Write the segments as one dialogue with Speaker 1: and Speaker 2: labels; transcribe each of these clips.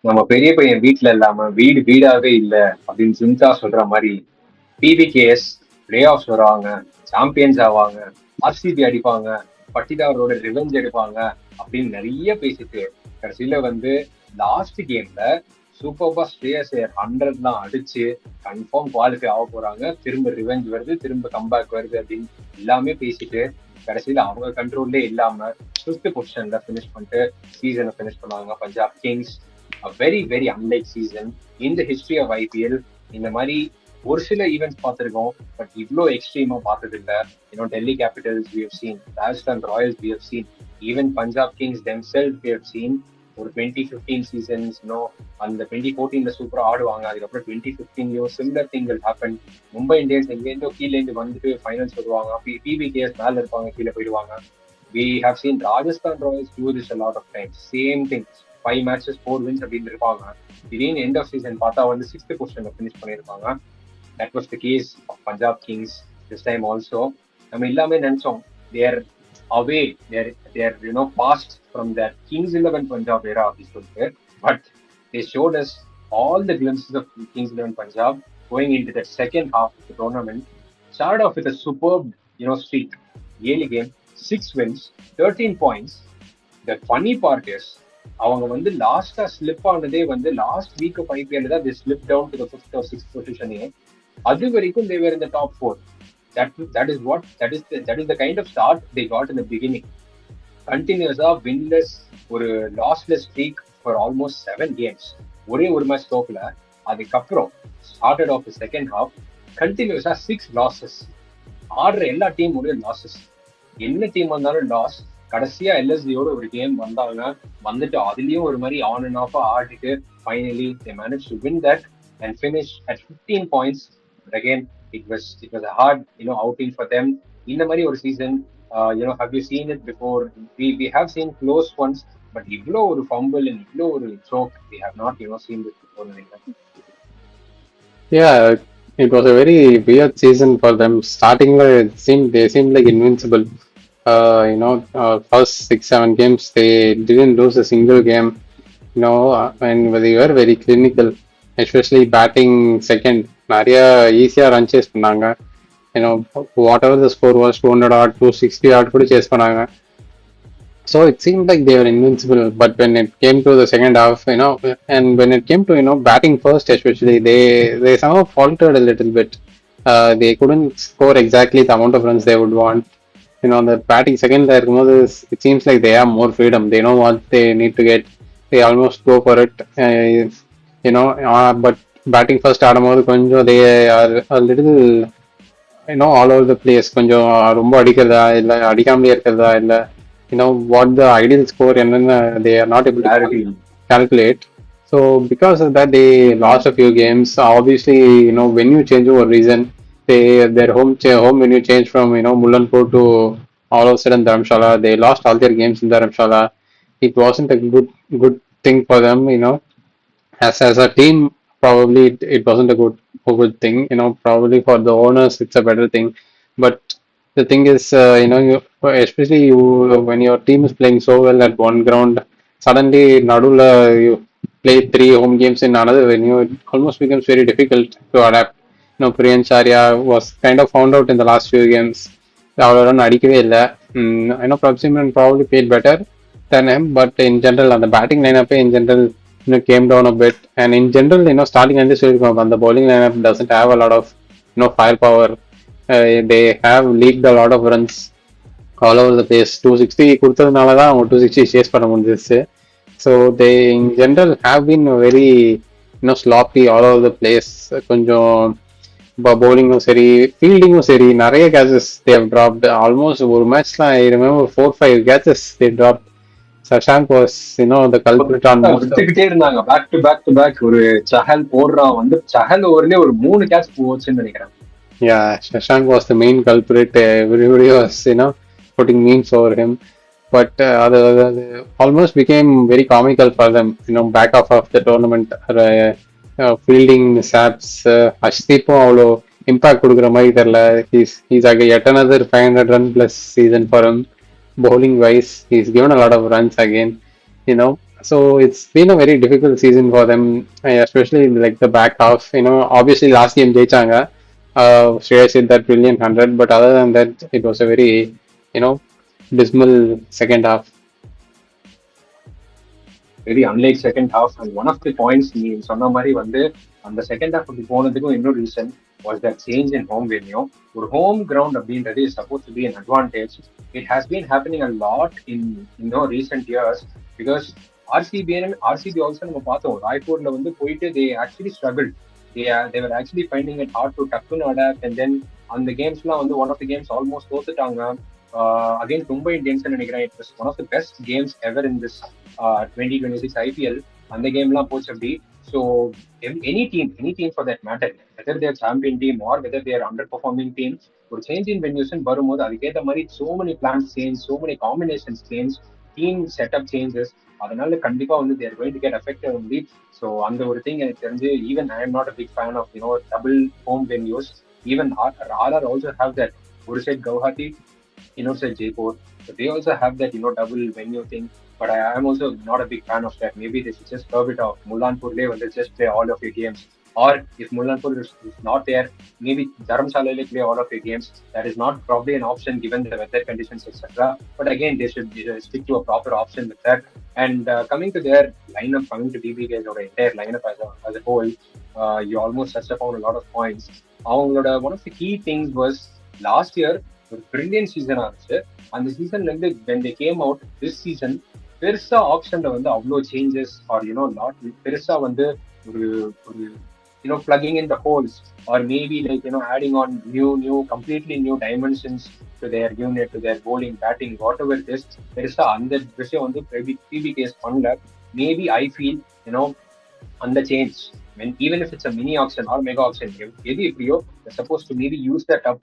Speaker 1: நம்ம பெரிய பையன் வீட்டுல இல்லாம வீடு வீடாவே இல்ல அப்படின்னு சிம்சா சொல்ற மாதிரி பிபிகேஎஸ் பிளே ஆஃப்ஸ் வருவாங்க, சாம்பியன்ஸ் ஆவாங்க, ஆர்சிபி அடிப்பாங்க, பட்டிதாரோட ரிவெஞ்ச் எடுப்பாங்க அப்படின்னு நிறைய பேசிட்டு கடைசியில லாஸ்ட் கேம்ல சூப்பர்பா ஸ்ரேயஸ் ஐயர் 100 தான் அடிச்சு கன்ஃபார்ம் குவாலிஃபை ஆக போறாங்க, திரும்ப ரிவெஞ்ச் வருது, திரும்ப கம்பேக் வருது அப்படின்னு எல்லாமே பேசிட்டு கடைசியில அவங்க கண்ட்ரோல்லே இல்லாம 5th பொசிஷன்ல பினிஷ் பண்ணிட்டு சீசனை பினிஷ் பண்ணுவாங்க Punjab Kings. Very very unlike season in the history of IPL. இந்த மாதிரி ஒரு சில ஈவெண்ட்ஸ் பார்த்துருக்கோம், பட் இவ்வளோ எக்ஸ்ட்ரீமா பார்த்தது இல்லை. Delhi Capitals we have seen, Rajasthan Royals we have seen, even Punjab Kings themselves we have seen. ஒரு 2015 சீசன்ஸ் அந்த 2014 சூப்பரா ஆடுவாங்க, அதுக்கப்புறம் 2015 similar thing will happen. Mumbai Indians எங்கேருந்தோ கீழேருந்து வந்துட்டு ஃபைனல்ஸ் வருவாங்க, பிபிகேஎஸ் மேல இருப்பாங்க, கீழே போயிடுவாங்க. We have seen Rajasthan Royals do this a lot of times. Same thing. 5 matches 4 wins அப்படின்னு இருப்பாங்க. திடீர்னு எண்ட் ஆஃப் சீசன் பார்த்தா 6th பொசிஷன்ல ஃபினிஷ் பண்ணியிருப்பாங்க. That was the case of Punjab Kings this time also. நம்ம எல்லாமே நினைச்சோம் தேர் away, they're past from that Kings 11 Punjab era அப்படின்னு சொல்லிட்டு. But they showed us all the glimpses of Kings 11 Punjab going into that second half of the tournament. Started off with a superb streak. Yearly game 6 wins, 13 points. The funny part is அவங்க லாஸ்டா slip ஆனதே last week of IPL தான் they slipped down to the 5th or 6th position. அது வரைக்கும் they were in the top 4. That is the kind of start they got in the beginning. Continuous-ஆ winless ஒரு lossless streak for almost 7 games. ஒரே ஒரு match தோக்கல. அதுக்கப்புறம் started off the second half continuous-ஆ 6 losses. ஆடுற எல்லா team ஒரே losses. என்ன team வந்தாலும் loss. கடைசியா எல்எஸ்டியோட ஒரு கேம் வந்துட்டு அதுலயும் ஒரு மாதிரி ஆன் அண்ட் ஆஃபா ஆடிட்டு finally they managed to win that and finish at 15 points. But again, it was a hard outing for them. இந்த மாதிரி ஒரு season have you seen it before? We have seen close ones, but இவ்வளோ ஒரு fumble and இவ்வளோ ஒரு choke we have not seen this before.
Speaker 2: Yeah, it was a very weird season for them. Starting, they seemed like invincible. First 6-7 games they didn't lose a single game. And they were very clinical, especially batting second. நிறைய ஈஸியா run chase பண்ணாங்க. Whatever the score was, 200 odd, 260 odd கூட chase பண்ணாங்க. So it seemed like they were invincible, but when it came to the second half, and when it came to batting first, especially they somehow faltered a little bit. They couldn't score exactly the amount of runs they would want. The batting second there, it seems like they have more freedom. They know what they need to get. They almost go for it. But batting first ஆடும்போது கொஞ்சம் they are a little all over the place. கொஞ்சம் ரொம்ப அடிக்கிறதா இல்ல அடிக்காமலே இருக்கிறதா இல்ல what the ideal score and they are not able to calculate. So because of that they lost a few games. Obviously when you change over reason, their home when you change from Mullanpur to all of a sudden Dharamshala, they lost all their games in Dharamshala. It wasn't a good thing for them. As a team, probably it wasn't a good thing. Probably for the owners it's a better thing, but the thing is, especially when your team is playing so well at one ground, suddenly Nadula you play 3 home games in another venue, it almost becomes very difficult to adapt. Priyansh Arya was kind of found out in the last few games. அவ்வளோ அடிக்கவே இல்லை. Prabhsimran probably played better than him, but in general, on the batting lineup in general, came down a bit. And in general, starting and this the bowling lineup doesn't have a lot of firepower. They have leaked a lot of runs all over the place. 260 கொடுத்ததுனால தான் அவங்க 260 chase பண்ண முடிஞ்சிச்சு. So they in general have been very sloppy all over the place. கொஞ்சம் bowling சரி ஃபீல்டிங்கும் சரி நிறைய catches they have dropped. Almost ஒரு மேட்ச்ல I remember 4-5 catches they dropped. Shashank was the culprit on
Speaker 1: எடுத்துக்கிட்டே இருந்தாங்க back to back. ஒரு சஹல் போடுறான் சஹல் ஓவர்லயே ஒரு 3 கேட்ச் போச்சுன்னு நினைக்கிறேன்.
Speaker 2: Yeah, Shashank was the main culprit. Everybody was putting memes over him, but almost became very comical for them. Back off of the tournament, fielding saps. Arshdeep அவ்வளோ impact கொடுக்குற மாதிரி தெரியல. He's like yet another 500 run plus season for him. Bowling wise, he's given a lot of runs again. So it's been a very difficult season for them, especially like the back half. Obviously last game jaichanga. Shreyas hit that brilliant 100, but other than that, it was a very, you know, dismal second half.
Speaker 1: Very unlike second half. And one of the points நீ சொன்ன மாதிரி வந்து அந்த second half அப்படி போனதுக்கும் இன்னொரு reason was that change in home venue. ஒரு home ground அப்படின்றது is supposed to be an advantage. It has been happening a lot in recent years. Because RCB also நம்ம பார்த்தோம், ராய்ப்பூர்ல வந்து போயிட்டு they actually struggle. They're actually finding it hard to டக்குன்னு adapt. And then அந்த கேம்ஸ்லாம் வந்து one of the games almost தோத்துட்டாங்க. அகைன் மும்பை இந்தியன்ஸ் நினைக்கிறேன் it was one of the best games ever in this 2026 IPL. அந்த கேம்லாம் போச்சு அப்படி. So any team for that matter, whether they're champion team or whether they're underperforming team, ஒரு change in வென்யூஷன் வரும்போது அதுக்கேற்ற மாதிரி so many plans change, so many combinations change, team setup changes. அதனால கண்டிப்பா வந்து they're going to get affected only. So அந்த ஒரு திங் எனக்கு தெரிஞ்சு even I am not a big fan of double home venues. Even are also have that. ஒரு side Guwahati, இன்னொரு side Jaipur. So they also have that double venue thing, but I am also not a big fan of that. Maybe they should just curve it off. Mullanpur will just play all of your games, or if Mullanpur is not there, maybe Dharamshala will play all of your games. That is not probably an option given the weather conditions, etc. But again, they should stick to a proper option with that. And coming to their lineup, coming to PBKS or entire lineup as a whole, you almost touched upon a lot of points. One of the key things was last year ஒரு brilliant season ஆச்சு. அந்த சீசன்ல இருந்து when they came out this season, பெருசா ஆப்ஷன்ல வந்து அவ்வளோ changes R not பெருசா வந்து ஒரு ஒரு plugging in the holes or maybe like adding on new completely new dimensions to their unit, to their bowling, batting, whatever it is. பெருசா அந்த விஷயம் வந்து PBKS பண்ணல. மேபி ஐ ஃபீல் அந்த change when even if it's a mini auction or mega auction, எது எப்படியோ supposed to maybe use that up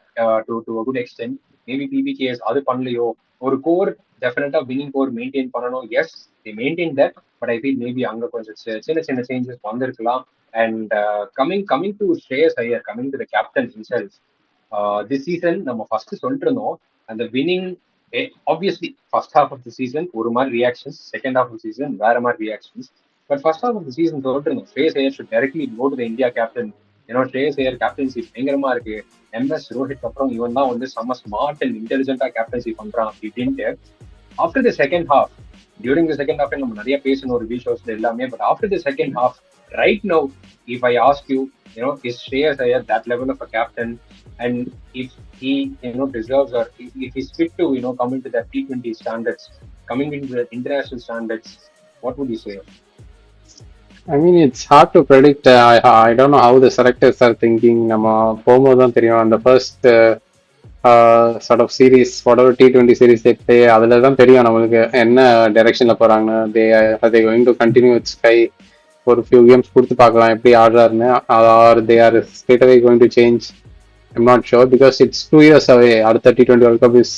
Speaker 1: to a good extent. Maybe PBKS அது பண்ணலையோ, ஒரு கோர் டெஃபினட்டா வின்னிங் கோர் மெயின்டைன் பண்ணணும். Yes, they maintain that, but I feel maybe அங்க கொஞ்சம் சின்ன சின்ன சேஞ்சஸ் வந்திருக்கலாம். And coming to Shreyas Iyer, coming to the captain himself, this season நம்ம ஃபர்ஸ்ட் சொல்லிட்டு இருந்தோம் அந்த winning. Obviously first half of the season ஒரு மாதிரி reactions, second half of season வேற மாதிரி reactions. But first half of the season சொல்லிட்டு இருந்தோம் Shreyas Iyer should directly go to the India captain. Shreyas Iyer captaincy பயங்கரமா இருக்கு. எம்எஸ் ரோஹித் அப்புறம் இவன் தான் வந்து செம்ம ஸ்மார்ட் அண்ட் இன்டெலிஜென்டா கேப்டன்சி பண்றான் அப்படின்ட்டு. After the second half, during the second half நம்ம நிறைய பேசணும் ஒரு வீடியோஸ்ல எல்லாமே. But after the second half, right now, if I ask you, is Shreyas Iyer that level of a captain? And if he, deserves, or if he's fit to, come into that T20 standards, coming into the international standards, what would you say?
Speaker 2: I mean, it's hard to predict. I don't know how the selectors are thinking. நம்ம போகும்போது தான் தெரியும். அந்த first sort of series, whatever T20 series they play, அதில் தான் தெரியும் நம்மளுக்கு என்ன டைரக்ஷனில் போகிறாங்கன்னு. they going to continue with Sky ஒரு ஃபியூ கேம்ஸ் கொடுத்து பார்க்கலாம் எப்படி ஆடுறாருன்னு. Are they are straight away going to change. I'm not sure because it's 2 years away. அடுத்த T20 World Cup is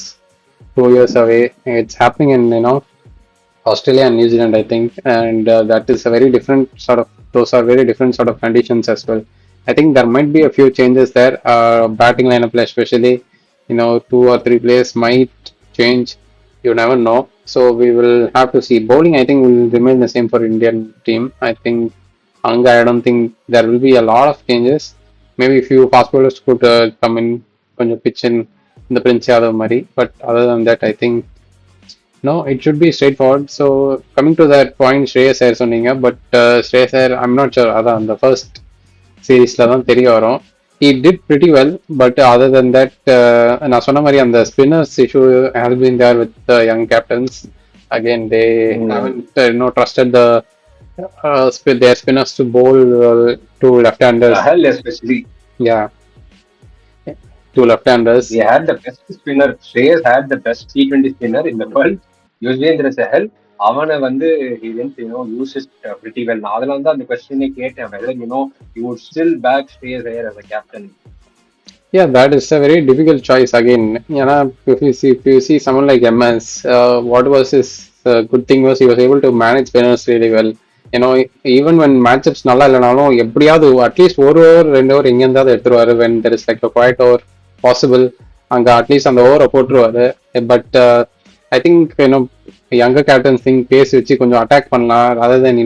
Speaker 2: 2 years away. It's happening in Australia and New Zealand, I think, and that is a very different sort of. Those are very different sort of conditions as well. I think there might be a few changes there. Batting lineup, especially, 2 or 3 players might change. You never know. So we will have to see. Bowling, I think, will remain the same for Indian team. I think Anga, I don't think there will be a lot of changes. Maybe a few fast bowlers could come in, pitch in the Prince Yadav Mari. But other than that, I think no, it should be straightforward. So coming to that point, Shreyas Iyer சொன்னீங்க. But Shreyas Iyer, I'm not sure. அதான் அந்த first சீரீஸ்ல தான் தெரிய வரும். He did pretty well, but other than that, நான் சொன்ன மாதிரி அந்த spinners issue has been there with the young captains. Again, they haven't trusted their spinners to bowl to left-handers.
Speaker 1: Chahal especially.
Speaker 2: Yeah, two left-handers.
Speaker 1: He had the best spinner. Shreyas had the best T20 spinner in the world. Yuzvendra Chahal, அவனை வந்து he didn't use it pretty well. நான் அதனால தான் அந்த கொஸ்டினே கேட்டேன், whether you would still back Shreyas Iyer as a captain.
Speaker 2: Yeah, that is a very difficult choice again. If you see someone like MS, what was his good thing was he was able to manage spinners really well. Even when matchups நல்லா இல்லைனாலும் எப்படியாவது at least ஒரு over 2 over எங்க இருந்தாவது எடுத்துருவாரு. when there is like a quiet over possible, அங்க at least அந்த ஓவரை போட்டுருவாரு. But I think younger captains think pace வச்சு கொஞ்சம் அட்டாக் பண்ணலாம் rather than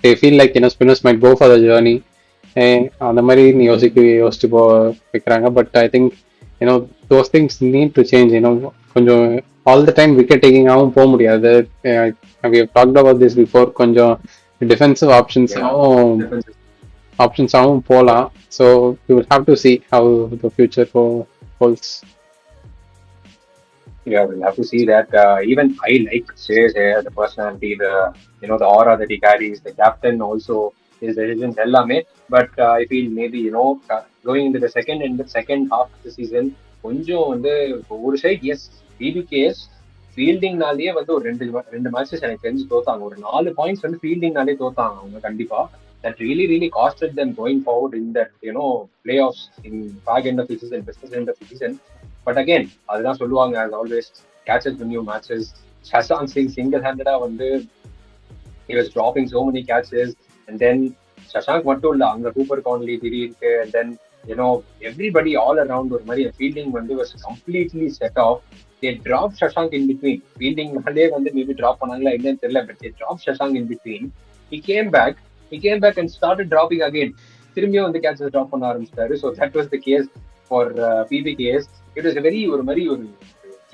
Speaker 2: they feel like spinners might go for the journey. அந்த மாதிரி யோசிச்சு வைக்கிறாங்க. But I think those things need to change. கொஞ்சம் all the time wicket taking ஆகவும் போக முடியாது. We have talked about this before. கொஞ்சம் defensive options
Speaker 1: Yeah,
Speaker 2: ஆகவும்
Speaker 1: defensive.
Speaker 2: போகலாம். So we will have to see how the future holds.
Speaker 1: Yeah, we'll have to see that. Even I like Shreyas Iyer, the personality, the aura that he carries, the captain also, his decisions, ellame. But I feel maybe going into the second half of the season, கொஞ்சம் வந்து ஒரு side S PBKS ஃபீல்டிங்னாலேயே வந்து ஒரு ரெண்டு matches எனக்கு தெரிஞ்சு தோத்தாங்க. ஒரு 4 points வந்து ஃபீல்டிங்னாலே தோத்தாங்க அவங்க கண்டிப்பா. That really, really costed them going forward in that, playoffs in fag end of the season, business end of the season. But again, அதுதான் சொல்லுவாங்க as always, catches win you matches. Shashank Singh single-handed வந்து he was dropping so many catches, and then Shashank மட்டும் இல்ல, அங்க Cooper Connolly திடீர்னு, and then everybody all around ஒரு மாதிரி fielding வந்து was completely set off. They dropped Shashank in between. ஃபீல்டிங்னாலே வந்து maybe drop பண்ணாங்களா என்னன்னு தெரியல, but they dropped Shashank in between. He came back and started dropping again. திரும்பியும் வந்து கேட்சஸ் ட்ராப் பண்ண ஆரம்பிச்சிட்டாரு. So that was the case for PBKS. It was ஒரு மாதிரி ஒரு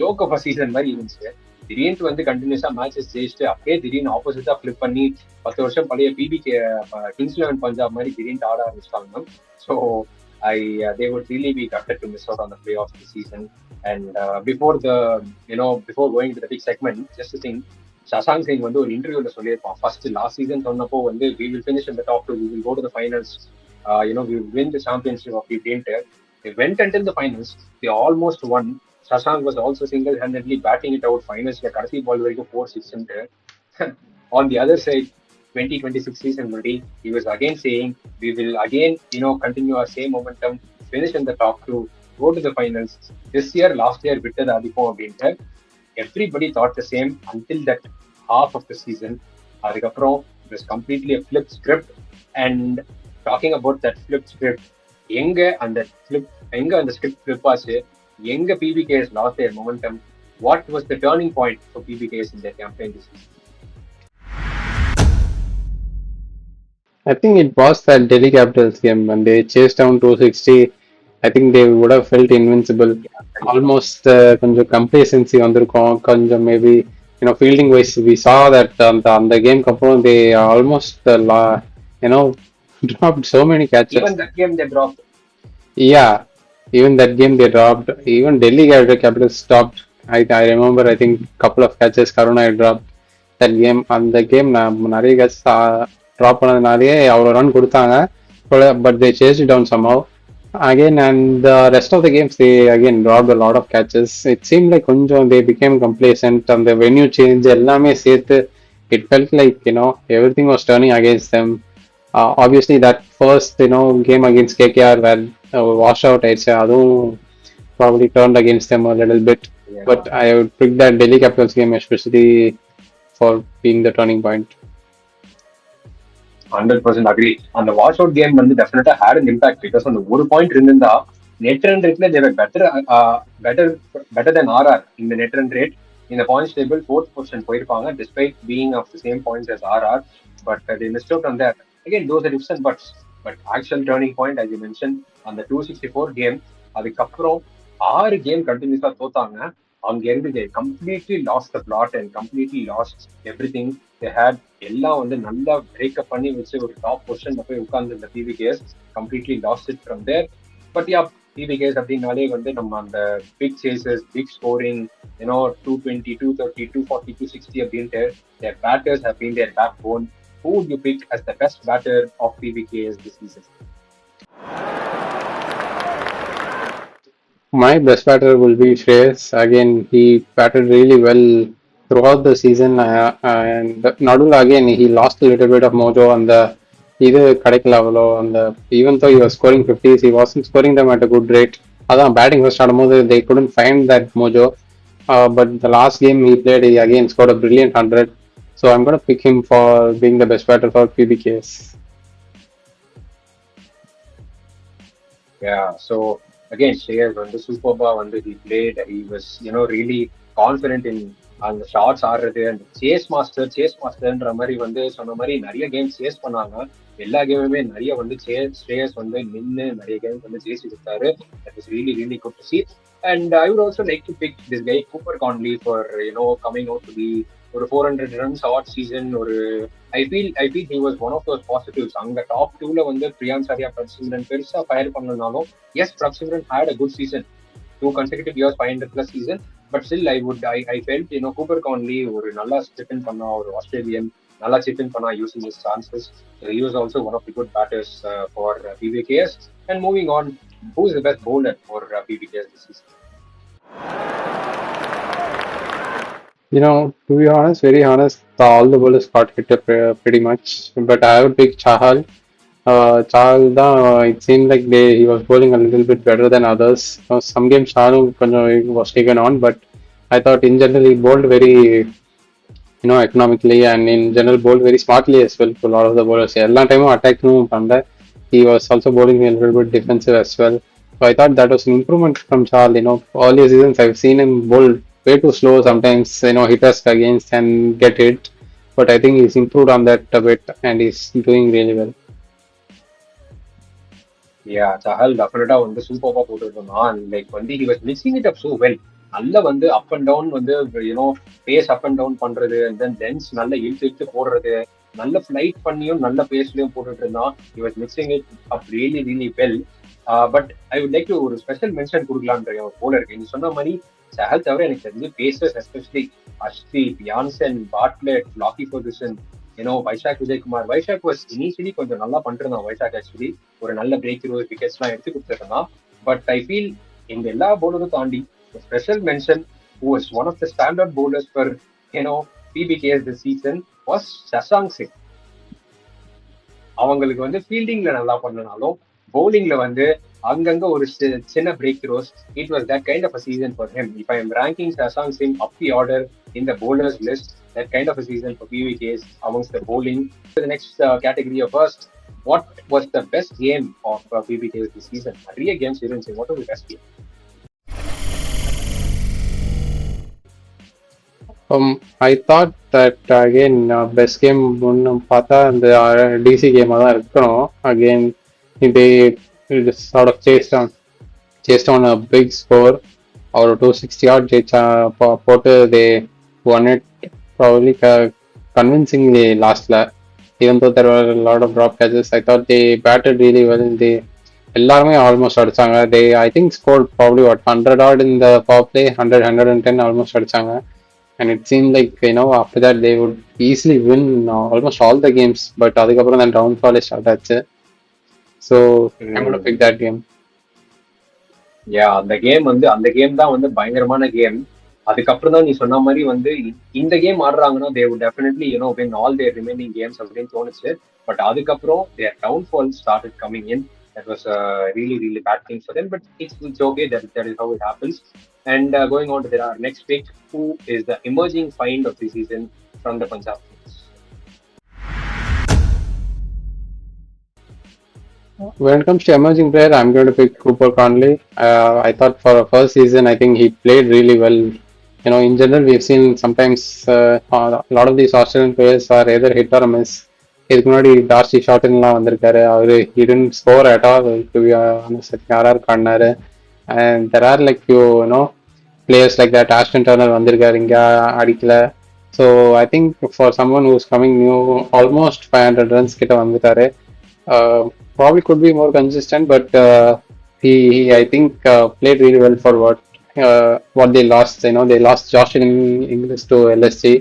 Speaker 1: ஜோக் ஆஃப் அ சீசன் மாதிரி இருந்துச்சு. திடீர்னு வந்து கண்டினியூஸா மேட்சஸ் ஜெயிச்சுட்டு அப்படியே திடீர்னு ஆப்போசிட்டா ஃபிளிப் பண்ணி 10 வருஷம் பழைய பிபிகே கிங்ஸ் 11 பஞ்சாப் மாதிரி திடீர்னு ஆட ஆரம்பிச்சிட்டாங்க. So they would really be gutted to miss out on the playoffs this season. And before going to the big segment, just to think, Shashank Singh வந்து ஒரு இன்டர்வியூல சொல்லியிருப்பான். ஃபர்ஸ்ட் லாஸ்ட் சீசன் சொன்னப்போ வந்து we will finish in the top 2, we will go to the finals, we will win the championship of the winter. They went until the finals, they almost won. Shashank was also single-handedly batting it out finals la கடைசி பால் வரைக்கும் 4-6 ன்ட்டு. On the other side, 2026 season already, he was again saying we will again continue our same momentum, finish in the top 2, go to the finals. This year, last year விட்டது அதிகம் அப்படின்ட்டு everybody thought the same until that half of the season. அதுக்கப்புறம் it was completely a flip script. And talking about that flip script, எங்க அந்த script flip ஆச்சு, எங்க PBKS lost their momentum, what was the turning point for PBKS in their campaign this season?
Speaker 2: I think it was that Delhi Capitals game when they chased down 260. I think they would have felt invincible. Almost கொஞ்சம் complacency வந்திருக்கும். கொஞ்சம் maybe fielding wise we saw that அந்த கேம்க்கு அப்புறம் they almost dropped so many catches.
Speaker 1: Even that game they dropped.
Speaker 2: Yeah, even that game they dropped. Even Delhi Capitals stopped. I remember I think couple of catches Karuna had dropped that game. அந்த game நான் நிறைய catches drop பண்ணதுனாலேயே அவ்வளோ run கொடுத்தாங்க. But they chase it down somehow again, and the rest of the games they again dropped a lot of catches. It seemed like கொஞ்சம் they became complacent. And the venue change எல்லாமே சேர்த்து it felt like everything was turning against them. Obviously that first game against KKR where wash out ஆயிடுச்சு, அதுவும் probably turned against them a little bit.
Speaker 1: Yeah.
Speaker 2: But I would pick that Delhi Capitals game especially for being the turning point.
Speaker 1: 100% agree. அந்த wash out game வந்து டெஃபினட்டா had an impact. Because அந்த ஒரு point இருந்திருந்தா net run ரேட்ல they were better than RR. இந்த net run rate இந்த points table 4th position போயிருப்பாங்க despite being of the same points as RR. But they missed out on that. Again, those are ifs and buts. But actual turning point, as you mentioned, அந்த 264 game, அதுக்கப்புறம் 6 game கண்டினியூஸா தோத்தாங்க. அங்க இருந்து they completely lost the plot and completely lost everything they had. எல்லாம் வந்து நல்லா breakup பண்ணி வச்சு ஒரு டாப் பொசிஷன்ல போய் உட்கார்ந்து இந்த PBKS completely lost it from there. But yeah, PBKS அப்படின்னாலே வந்து நம்ம அந்த பிக் சேசஸ், பிக் ஸ்கோரிங், 220, 230, 240, 260 அப்படின்ட்டு their batters have been their backbone. Who would you pick as the best batter of PBKS this season?
Speaker 2: My best batter will be Shreyas. Again, he batted really well throughout the season, and நடுவில் again he lost a little bit of mojo and இது கிடைக்கல அவ்வளோ. அந்த even though he was scoring 50s, he wasn't scoring them at a good rate. அதான் batting first ஆடும்போது they couldn't find that mojo. But the last game he played, he again scored a brilliant 100. So I'm going to pick him for being the best batter for PBKS.
Speaker 1: Yeah, so again, Shreyas வந்து சூப்பர்பா வந்து he played. He was really confident in அந்த shorts ஆடுறது, அந்த chase மாஸ்டர்ன்ற மாதிரி வந்து சொன்ன மாதிரி நிறைய கேம் சேஸ் பண்ணாங்க. எல்லா கேமுமே நிறைய வந்து ஸ்ரேயஸ் வந்து நின்று நிறைய கேம் வந்து ஜெயிச்சு கொடுத்தாரு. That is really really good to see. And I would also like to pick this guy Cooper Conley for coming out to be ஒரு 400 runs odd season. ஒரு I feel he was one of those positives. அங்க top 2ல வந்து பிரியான்ஸ் ஆர்யா, பிரப்சிம்ரன் பெருசா fire பண்ணனாலும் yes Prabhsimran had a good season, 2 consecutive years 500 plus season. But still I felt Cooper Conley ஒரு நல்லா chip in பண்ணா ஒரு ஆஸ்திரேலியன், நல்லா chip in பண்ணா using his chances. So he was also one of the good batters for PBKS. And moving on, who is the best bowler for PBKS this season?
Speaker 2: To be honest, very honest, all the bowlers got hit up pretty much. But I would pick Chahal. Chahal, it seemed like he was bowling a little bit better than others. Some games Chahal was taken on, but I thought in general he bowled very, economically, and in general bowled very smartly as well to a lot of the bowlers. எல்லா டைமும் attack பண்ணல. He was also bowling a little bit defensive as well. So I thought that was an improvement from Chahal. Earlier seasons I've seen him bowl way too slow sometimes, hit us against and get hit. But I think he's improved on that a bit and he's doing really well.
Speaker 1: Yeah, Chahal definitely வந்து சூப்பரா போட்டுருந்தான். Like வந்து he was mixing it up so well. நல்ல வந்து up and down வந்து base up and down பண்றது, and then lens நல்ல இழுத்து போடுறது, நல்ல ஃபிளைட் பண்ணியும் நல்ல பேஸ்லயும் போட்டுட்டு இருந்தான். he was mixing it up really really well. But I would like to ஒரு ஸ்பெஷல் மென்ஷன் கொடுக்கலான்ற போலருக்கு. நீ சொன்ன மாதிரி சஹல் தவிர எனக்கு தெரிஞ்சு pacers especially Arshdeep, Jansen, Bartlett, Lockie Ferguson, Vyshak Vijaykumar. Vyshak was initially கொஞ்சம் நல்லா பண்ணிருந்தான். வைஷாக் ஆக்சுவலி ஒரு நல்ல பிரேக் த்ரூ விக்கெட்ஸ் எல்லாம் எடுத்து கொடுத்துருந்தான். பட் ஐ ஃபீல் இந்த எல்லா பவுலரும் தாண்டி special mention who was one of the standout bowlers for PBKS this season was Shashank Singh. அவங்களுக்கு வந்து ஃபீல்டிங்ல நல்லா பண்ணனாலும் பவுலிங்ல வந்து அங்கங்க ஒரு சின்ன break throws. It was that kind of a season for him. If I am ranking Shashank Singh up the order in the bowlers list, that kind of a season for PBKs amongst the bowling. The next category of first, what was the best game of PBKs this season? நிறைய games இருந்துச்சு. What was the best game?
Speaker 2: I thought that again best game ஒன்று பார்த்தா அந்த DC கேமாக தான் இருக்கணும். Again they just sort of chased on a big score or 260 odd போட்டு they won it probably convincingly lastல. Even though there were a lot of drop catches, I thought they batted really well. எல்லாருமே almost அடிச்சாங்க. I think scored probably 100 odd in the power play, 110 almost அடிச்சாங்க. And it seemed like after that they would easily win almost all the games. But அதுக்கப்புறம் தான் downfall start ஆச்சு. So I'm going to pick that game.
Speaker 1: அந்த game தான் வந்து பயங்கரமான game. அதுக்கப்புறம் தான் நீ சொன்ன மாதிரி வந்து இந்த game ஆடுறாங்கன்னா they would definitely win all their remaining games அப்படின்னு தோணுச்சு. பட் அதுக்கப்புறம் their downfall started coming in. That was a really really bad thing for them. But it's okay. That is how it happens. And going on to our next pick, who is the emerging find of the season from the Punjab Kings?
Speaker 2: When it comes to emerging player, I'm going to pick Cooper Connolly. I thought for a first season, I think he played really well. In general, we've seen sometimes a lot of these Australian players are either hit or miss. இதுக்கு முன்னாடி Darcy ஷார்ட்லாம் வந்திருக்காரு. அவரு he didn't score at all, to be honest. RR காடினாரு. And there are like few players like that. Ashton Turner வந்திருக்காரு, இங்க அடிக்கல. So I think for someone who's coming new, almost 500 runs கிட்ட வந்துட்டாரு. Probably could be more consistent, but he I think played really well for what they lost. They lost Josh English to LSG.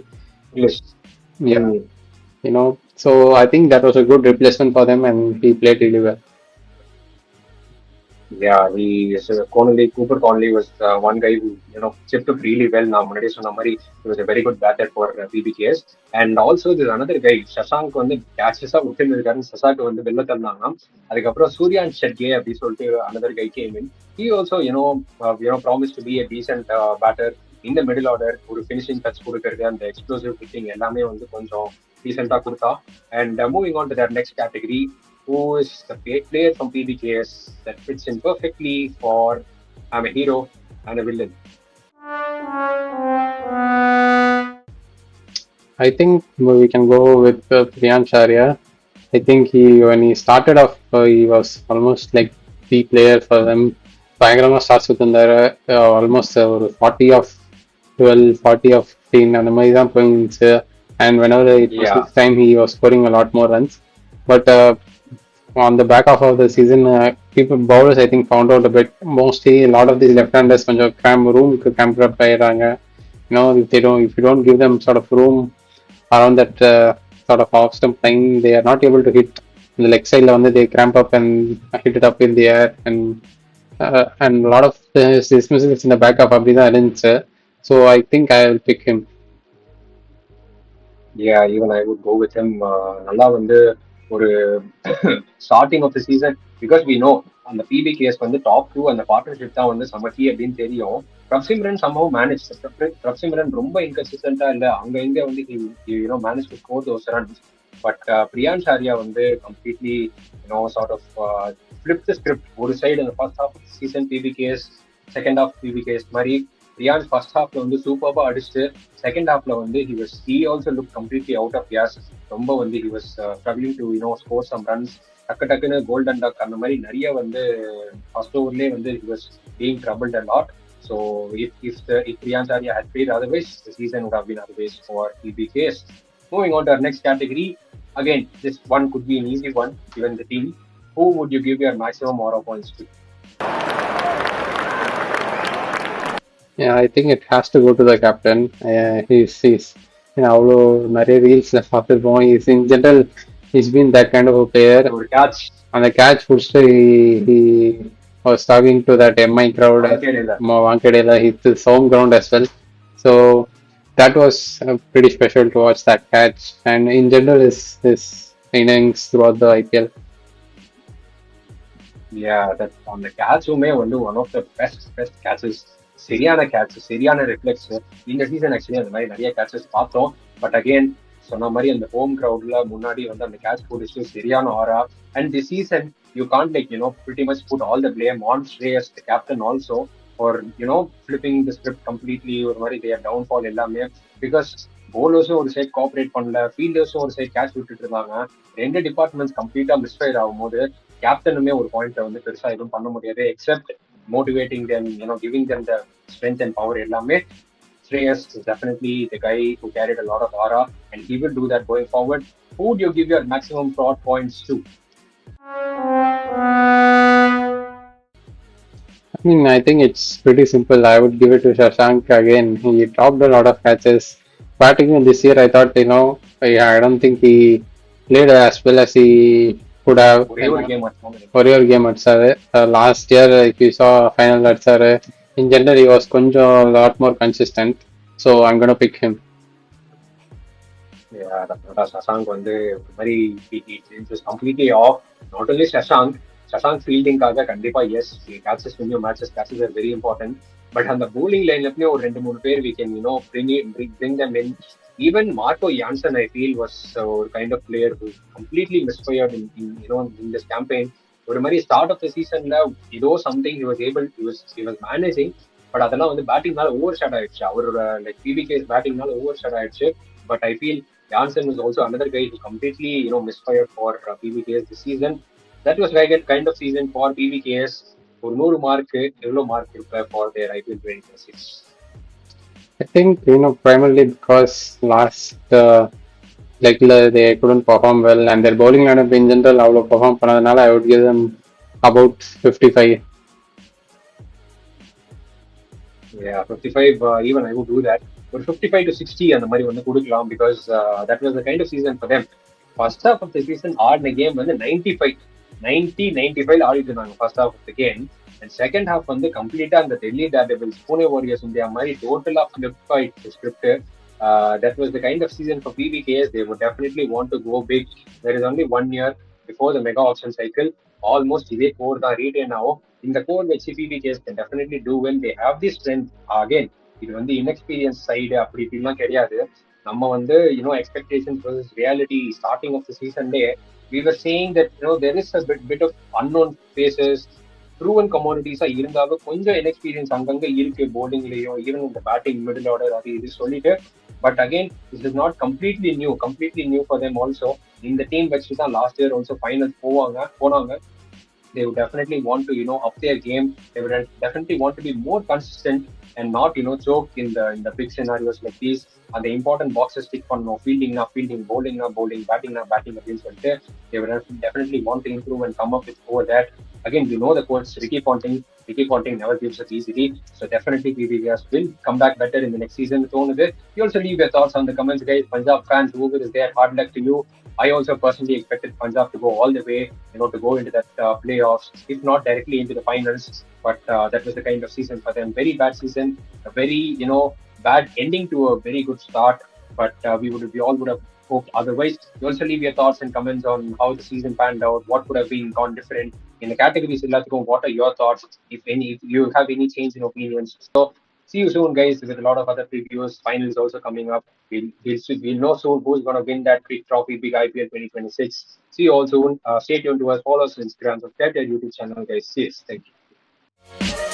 Speaker 1: English.
Speaker 2: Yeah. So I think that was a good replacement for them, and he played really well.
Speaker 1: Yeah, Cooper Connolly was one guy who chipped up really well. Now முன்னாடி சொன்ன மாதிரி he was a very good batter for PBKS. And also there's another guy, Shashank வந்து கேட்சஸா விட்டுருக்காரு. Shashank வந்து வெளில தந்தாங்க. அதுக்கப்புறம் சூர்யான் ஷெட்லே அப்படி சொல்லிட்டு another guy came in. He also promised to be a decent batter in the middle order. ஒரு finishing touch கொடுக்கறது, அந்த explosive hitting எல்லாமே வந்து கொஞ்சம் டீசெண்டா கொடுத்தா. And moving on to their next category, who is the player from PBKS that fits in perfectly for I'm a hero and a villain?
Speaker 2: I think we can go with Priyansh Arya. I think when he started off, he was almost like the player for them. பயங்கரமா starts கொடுத்துருந்தாரு. Almost ஒரு 40 of 12, 40 of 15 அந்த மாதிரி தான் போயிருந்துச்சு. And whenever it was
Speaker 1: Yeah,
Speaker 2: his time, he was scoring a lot more runs. But on the back half of the season, people bowlers I think found out a bit. Mostly a lot of these left-handers கொஞ்சம் room cramp up ஆயிடுறாங்க. If you don't give them sort of room around that sort of off stump line, they are not able to hit the leg side. They cramp up and hit it up in the air, and a lot of dismissals in the back of Abhida Allen's. So I think I'll pick him.
Speaker 1: yeah, even I would go with him. நல்லா வந்து ஒரு starting of the season because we know அந்த PBKS வந்து top two அந்த partnership தான் வந்து சமக்கி அப்படின்னு தெரியும். பிரப்சிம்ரன் சம்பவம் மேனேஜ் பிரப்சிம்ரன் ரொம்ப இன்கன்சிஸ்டன்டா இல்ல அங்க இங்க வந்து manage to score those runs. But Priyansh Arya வந்து completely sort of flip the script. ஒரு சைடு அந்த first half season PBKS, second half PBKS மாதிரி பிரியான்ஷ் ஃபர்ஸ்ட் ஹாஃப்ல வந்து சூப்பர்பா அடிச்சுட்டு செகண்ட் ஹாஃப்ல வந்து he also looked completely out of gas. ரொம்ப வந்து he was struggling to score some runs. டக்கு டக்குன்னு கோல்டன் டக் அந்த மாதிரி நிறைய வந்து ஃபர்ஸ்ட் ஓவர்லேயே வந்து he was being troubled a lot. So if Priyansh Arya had played otherwise, the season would have been otherwise for PBKS. Moving on to our next category. Again, this one could be an easy one given the team. Who would you give your maximum aura points to?
Speaker 2: Yeah, I think it has to go to the captain. He's அவ்வளோ நிறைய ரீல்ஸ்ல பார்த்துருப்போம். Is in general is been that kind of player.
Speaker 1: ஒரு catch
Speaker 2: அந்த catch பிடிச்சிட்டு he was talking to that MI crowd.
Speaker 1: வாங்கேடேல.
Speaker 2: Wankhedela, his home ground as well. So that was pretty special to watch that catch. And in general, his innings throughout the IPL.
Speaker 1: அந்த கேட்சுமே வந்து one of the best catches. சரியான catch, சரியான reflex. இந்த season actually அந்த மாதிரி நிறைய கேட்சஸ் பார்த்தோம். பட் அகெயின் சொன்ன மாதிரி அந்த ஹோம் கிரவுட்ல முன்னாடி வந்து அந்த கேட்ச் போட்டுச்சு சரியான ஆரா. And the season you can't like pretty much put all the blame on Shreyas the captain also for flipping the script completely. ஒரு மாதிரி their downfall எல்லாமே பிகாஸ் bowlers-உம் ஒரு சைட் கோஆபரேட் பண்ணல, ஃபீல்டர்ஸும் ஒரு சைட் கேட்ச் விட்டுட்டு இருந்தாங்க. ரெண்டு டிபார்ட்மெண்ட்ஸ் கம்ப்ளீட்டா மிஸ்ஃபயர் ஆகும்போது கேப்டனுமே ஒரு பாயிண்ட்ல வந்து பெருசா எதுவும் பண்ண முடியாது accept motivating them, giving them the strength and power எல்லாமே. Shreyas is definitely the guy who carried a lot of aura and he will do that going forward. Who would you give your maximum fraud points to?
Speaker 2: I think it's pretty simple. I would give it to Shashank again. He dropped a lot of catches. Batting this year, I thought, I don't think he played as well as he could have.
Speaker 1: ஒரே ஒரு game மட்டும்
Speaker 2: ஒரே ஒரு game அடிச்சாரு. Last year if you saw final அடிச்சாரு. In general, he was கொஞ்சம் lot more consistent. So I'm gonna pick him.
Speaker 1: Shashank வந்து ஒரு மாதிரி completely off. Not only Shashank ஃபீல்டிங்காக கண்டிப்பா எஸ் கேட்சஸ் கொஞ்சம் catches are very important. But அந்த bowling லைன்லயே ஒரு ரெண்டு மூணு பேர் we can bring them in. Even Marco Jansen I feel was ஒரு kind of player who completely misfired in this campaign. ஒரு மாதிரி ஸ்டார்ட் ஆஃப் த சீசன்ல ஏதோ something he was managing. But அதெல்லாம் வந்து பேட்டிங்னால ஓவர் ஷாட் ஆயிடுச்சு. அவரோட லைக் பிபிகேஎஸ் பேட்டிங்னால ஓவர் ஷாட் ஆயிடுச்சு. But I feel Jansen was also another guy who completely, misfired for PBKS this season. That was like a kind of season for PBKS. ஒரு 100 mark எவ்வளவு mark இருப்ப for their IPL 2026?
Speaker 2: I think primarily because last they couldn't perform well and their bowling lineup in general அவ்வளோ perform பண்ணதுனால I would give them about 55.
Speaker 1: Yeah, 55 even I would do that. ஒரு 55 to 60 அந்த மாதிரி வந்து கொடுக்கலாம் because that was the kind of season for them. First half of the season ஆடின game வந்து 95 ஆடிட்டு இருந்தாங்க first half of the game. And second half வந்து கம்ப்ளீட்டா அந்த Delhi Daredevils Pune Warriors India மாதிரி டோட்டலா ஃபிளிப் ஆயிடுச்சு script. That was the kind of season for PBKS. They would definitely want to go big. There is only 1 year before the mega auction cycle. Almost இதே core தான் retain ஆகும். இந்த core வச்சு PBKS can definitely do well. They have the strength. Again, இது வந்து inexperience side அப்படி இப்படிலாம் கிடையாது. நம்ம வந்து expectations versus reality starting of the season day we were saying that there is a bit of unknown faces, proven கமாடிட்டிஸா இருந்தாலும் கொஞ்சம் இன்எக்ஸ்பீரியன்ஸ் அங்கங்க இருக்கு போலிங்லயும் ஈவன் இந்த பேட்டிங் மிடில் ஆர்டர் அது இது சொல்லிட்டு But again, this is not completely new for them also. In the team வச்சு தான் last year also finals போனாங்க. They would definitely want to, up their game. They would definitely want to be more consistent and not, choke in the big scenarios like these. And the important boxes stick on no fielding, bowling, batting against them. They would definitely want to improve and come up with over that. Again, we know the coach Ricky Ponting. Ricky Ponting never gives up easily. So definitely PBKS will come back better in the next season. You also leave your thoughts on the comments, guys. Punjab fans, whoever is there, hard luck to you. I also personally expected Punjab to go all the way, to go into that playoffs, if not directly into the finals. But that was the kind of season for them. Very bad season, a very bad ending to a very good start. But we all would have hoped otherwise. You also leave your thoughts and comments on how the season panned out, what could have been gone different in the categories. What are your thoughts, if any? If you have any change in opinions. So see you soon, guys, with a lot of other previews. Finals also coming up. We'll know soon who's going to win that big trophy, big IPL 2026. See you all soon. Stay tuned to us. Follow us on Instagram. Subscribe to our YouTube channel, guys. Cheers. Thank you.